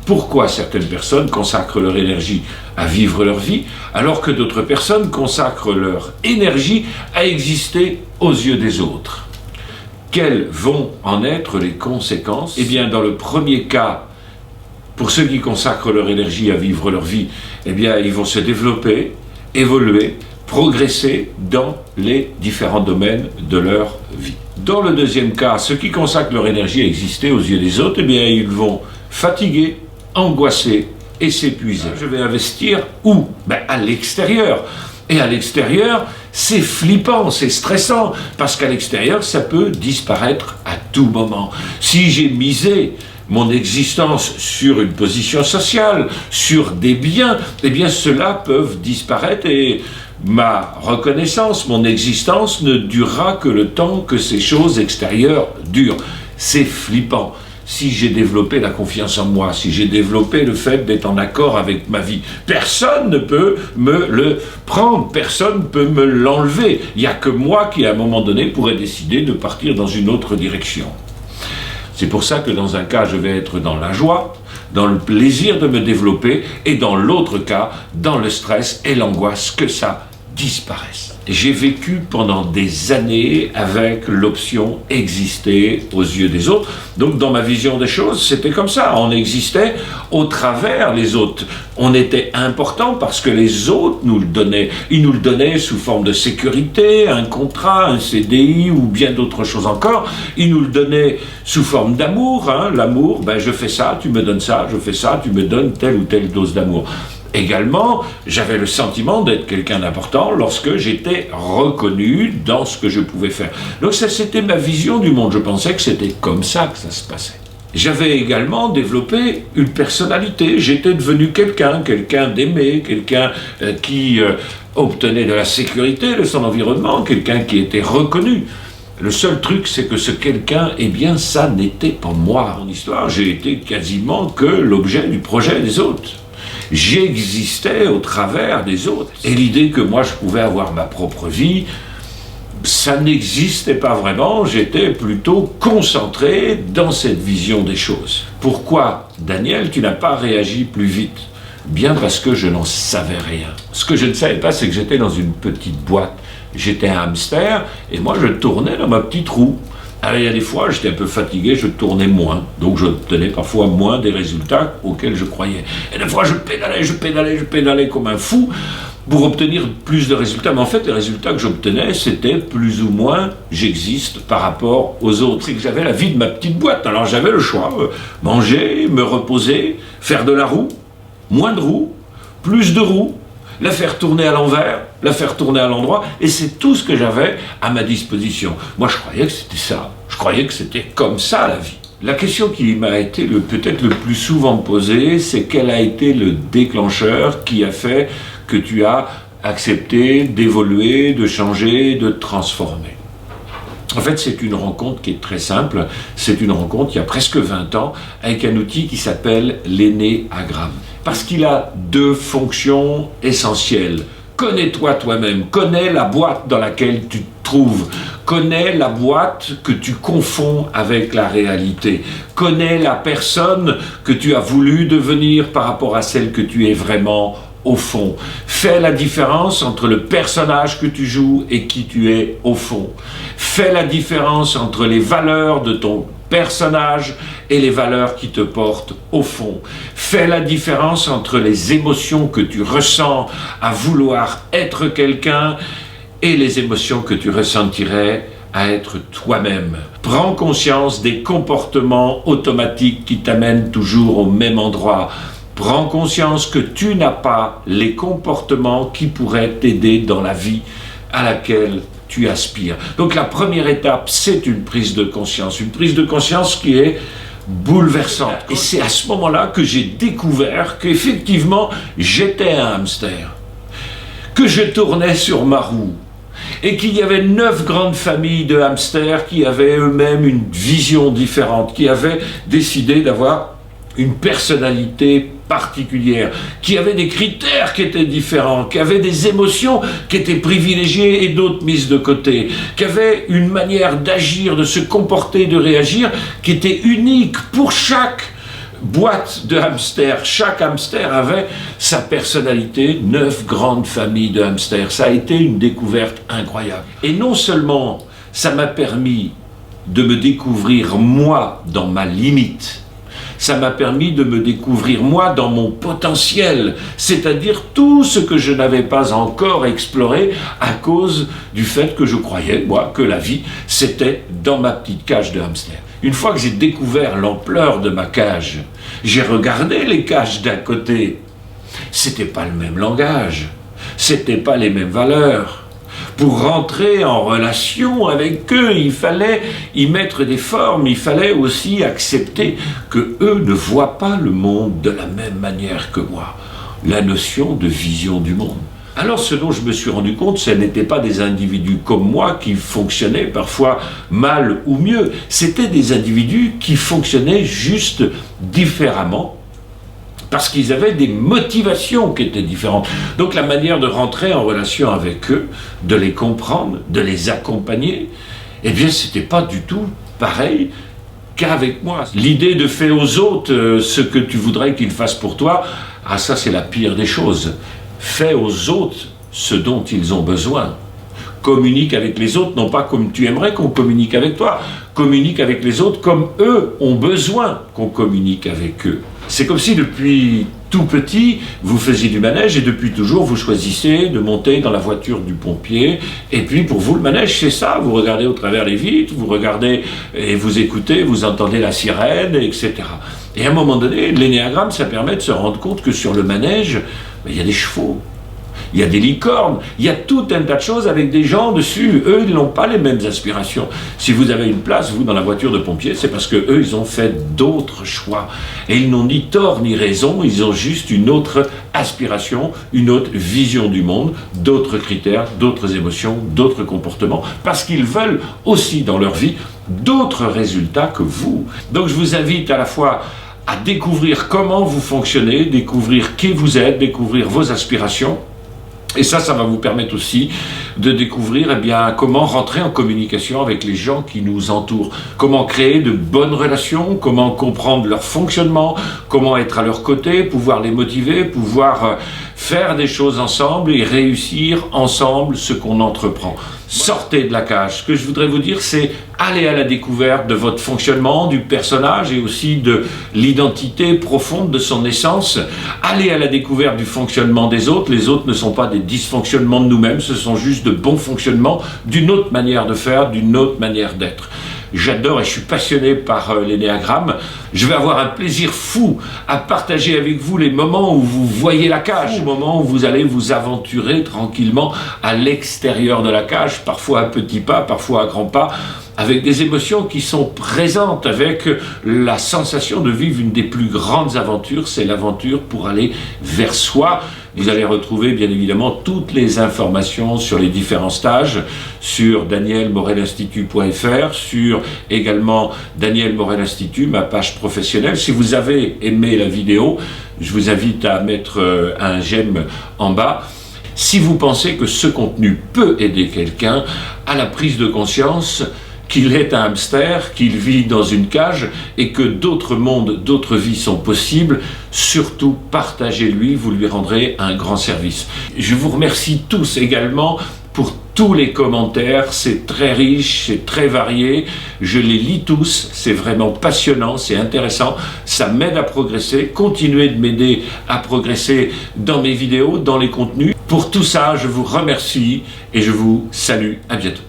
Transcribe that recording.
Pourquoi certaines personnes consacrent leur énergie à vivre leur vie, alors que d'autres personnes consacrent leur énergie à exister aux yeux des autres? Quelles vont en être les conséquences? Eh bien, dans le premier cas, pour ceux qui consacrent leur énergie à vivre leur vie, eh bien, ils vont se développer, évoluer, progresser dans les différents domaines de leur vie. Dans le deuxième cas, ceux qui consacrent leur énergie à exister aux yeux des autres, eh bien, ils vont fatiguer, angoisser et s'épuiser. Je vais investir où? À l'extérieur. Et à l'extérieur, c'est flippant, c'est stressant, parce qu'à l'extérieur, ça peut disparaître à tout moment. Si j'ai misé mon existence sur une position sociale, sur des biens, eh bien ceux-là peuvent disparaître et ma reconnaissance, mon existence ne durera que le temps que ces choses extérieures durent. C'est flippant. Si j'ai développé la confiance en moi, si j'ai développé le fait d'être en accord avec ma vie, personne ne peut me le prendre, personne ne peut me l'enlever. Il n'y a que moi qui, à un moment donné, pourrais décider de partir dans une autre direction. C'est pour ça que dans un cas, je vais être dans la joie, dans le plaisir de me développer, et dans l'autre cas, dans le stress et l'angoisse, que ça disparaisse. J'ai vécu pendant des années avec l'option exister aux yeux des autres. Donc dans ma vision des choses, c'était comme ça. On existait au travers les autres. On était important parce que les autres nous le donnaient. Ils nous le donnaient sous forme de sécurité, un contrat, un CDI ou bien d'autres choses encore. Ils nous le donnaient sous forme d'amour. L'amour, je fais ça, tu me donnes ça, je fais ça, tu me donnes telle ou telle dose d'amour. Également, j'avais le sentiment d'être quelqu'un d'important lorsque j'étais reconnu dans ce que je pouvais faire. Donc ça, c'était ma vision du monde. Je pensais que c'était comme ça que ça se passait. J'avais également développé une personnalité. J'étais devenu quelqu'un d'aimé, quelqu'un qui obtenait de la sécurité de son environnement, quelqu'un qui était reconnu. Le seul truc, c'est que ce quelqu'un, ça n'était pas moi. Mon histoire, j'ai été quasiment que l'objet du projet des autres. J'existais au travers des autres. Et l'idée que moi je pouvais avoir ma propre vie, ça n'existait pas vraiment. J'étais plutôt concentré dans cette vision des choses. Pourquoi, Daniel, tu n'as pas réagi plus vite? Bien parce que je n'en savais rien. Ce que je ne savais pas, c'est que j'étais dans une petite boîte. J'étais un hamster et moi je tournais dans ma petite roue. Alors, il y a des fois, j'étais un peu fatigué, je tournais moins. Donc, j'obtenais parfois moins des résultats auxquels je croyais. Et des fois, je pédalais comme un fou pour obtenir plus de résultats. Mais en fait, les résultats que j'obtenais, c'était plus ou moins j'existe par rapport aux autres. C'est que j'avais la vie de ma petite boîte. Alors, j'avais le choix. Manger, me reposer, faire de la roue, moins de roue, plus de roue, la faire tourner à l'envers, la faire tourner à l'endroit, et c'est tout ce que j'avais à ma disposition. Moi, je croyais que c'était ça. Je croyais que c'était comme ça, la vie. La question qui m'a été peut-être le plus souvent posée, c'est quel a été le déclencheur qui a fait que tu as accepté d'évoluer, de changer, de te transformer. En fait, c'est une rencontre qui est très simple. C'est une rencontre il y a presque 20 ans avec un outil qui s'appelle l'énéagramme. Parce qu'il a deux fonctions essentielles. Connais-toi toi-même, connais la boîte dans laquelle tu te trouves, connais la boîte que tu confonds avec la réalité, connais la personne que tu as voulu devenir par rapport à celle que tu es vraiment au fond. Fais la différence entre le personnage que tu joues et qui tu es au fond. Fais la différence entre les valeurs de ton personnage et les valeurs qui te portent au fond. Fais la différence entre les émotions que tu ressens à vouloir être quelqu'un et les émotions que tu ressentirais à être toi-même. Prends conscience des comportements automatiques qui t'amènent toujours au même endroit. Prends conscience que tu n'as pas les comportements qui pourraient t'aider dans la vie à laquelle tu aspires. Donc la première étape, c'est une prise de conscience qui est bouleversante. Et c'est à ce moment-là que j'ai découvert qu'effectivement, j'étais un hamster, que je tournais sur ma roue, et qu'il y avait 9 grandes familles de hamsters qui avaient eux-mêmes une vision différente, qui avaient décidé d'avoir une personnalité particulière, qui avait des critères qui étaient différents, qui avait des émotions qui étaient privilégiées et d'autres mises de côté, qui avait une manière d'agir, de se comporter, de réagir qui était unique pour chaque boîte de hamsters. Chaque hamster avait sa personnalité, 9 grandes familles de hamsters. Ça a été une découverte incroyable. Et non seulement ça m'a permis de me découvrir moi dans ma limite, ça m'a permis de me découvrir moi dans mon potentiel, c'est-à-dire tout ce que je n'avais pas encore exploré à cause du fait que je croyais, moi, que la vie, c'était dans ma petite cage de hamster. Une fois que j'ai découvert l'ampleur de ma cage, j'ai regardé les cages d'à côté. C'était pas le même langage, c'était pas les mêmes valeurs. Pour rentrer en relation avec eux, il fallait y mettre des formes, il fallait aussi accepter que eux ne voient pas le monde de la même manière que moi. La notion de vision du monde. Alors ce dont je me suis rendu compte, ce n'étaient pas des individus comme moi qui fonctionnaient parfois mal ou mieux, c'était des individus qui fonctionnaient juste différemment, parce qu'ils avaient des motivations qui étaient différentes. Donc la manière de rentrer en relation avec eux, de les comprendre, de les accompagner, eh bien c'était pas du tout pareil qu'avec moi. L'idée de faire aux autres ce que tu voudrais qu'ils fassent pour toi, ah ça c'est la pire des choses. Fais aux autres ce dont ils ont besoin. Communique avec les autres, non pas comme tu aimerais qu'on communique avec toi. Communique avec les autres comme eux ont besoin qu'on communique avec eux. C'est comme si depuis tout petit, vous faisiez du manège et depuis toujours, vous choisissez de monter dans la voiture du pompier. Et puis pour vous, le manège, c'est ça. Vous regardez au travers les vitres, vous regardez et vous écoutez, vous entendez la sirène, etc. Et à un moment donné, l'énéagramme, ça permet de se rendre compte que sur le manège, il y a des chevaux. Il y a des licornes, il y a tout un tas de choses avec des gens dessus. Eux, ils n'ont pas les mêmes aspirations. Si vous avez une place, vous, dans la voiture de pompier, c'est parce que eux, ils ont fait d'autres choix. Et ils n'ont ni tort ni raison, ils ont juste une autre aspiration, une autre vision du monde, d'autres critères, d'autres émotions, d'autres comportements, parce qu'ils veulent aussi dans leur vie d'autres résultats que vous. Donc je vous invite à la fois à découvrir comment vous fonctionnez, découvrir qui vous êtes, découvrir vos aspirations. Et ça va vous permettre aussi de découvrir comment rentrer en communication avec les gens qui nous entourent, comment créer de bonnes relations, comment comprendre leur fonctionnement, comment être à leur côté, pouvoir les motiver, pouvoir faire des choses ensemble et réussir ensemble ce qu'on entreprend. Sortez de la cage. Ce que je voudrais vous dire, c'est aller à la découverte de votre fonctionnement, du personnage et aussi de l'identité profonde de son essence. Allez à la découverte du fonctionnement des autres. Les autres ne sont pas des dysfonctionnements de nous-mêmes, ce sont juste de bons fonctionnements d'une autre manière de faire, d'une autre manière d'être. J'adore et je suis passionné par l'énéagramme. Je vais avoir un plaisir fou à partager avec vous les moments où vous voyez la cage, les moments où vous allez vous aventurer tranquillement à l'extérieur de la cage, parfois à petits pas, parfois à grands pas, avec des émotions qui sont présentes, avec la sensation de vivre une des plus grandes aventures, c'est l'aventure pour aller vers soi. Vous allez retrouver bien évidemment toutes les informations sur les différents stages sur danielmorelinstitut.fr, sur également Daniel Morel Institut, ma page professionnelle. Si vous avez aimé la vidéo, je vous invite à mettre un j'aime en bas. Si vous pensez que ce contenu peut aider quelqu'un à la prise de conscience qu'il est un hamster, qu'il vit dans une cage et que d'autres mondes, d'autres vies sont possibles, surtout partagez-lui, vous lui rendrez un grand service. Je vous remercie tous également pour tous les commentaires, c'est très riche, c'est très varié, je les lis tous, c'est vraiment passionnant, c'est intéressant, ça m'aide à progresser, continuez de m'aider à progresser dans mes vidéos, dans les contenus. Pour tout ça, je vous remercie et je vous salue, à bientôt.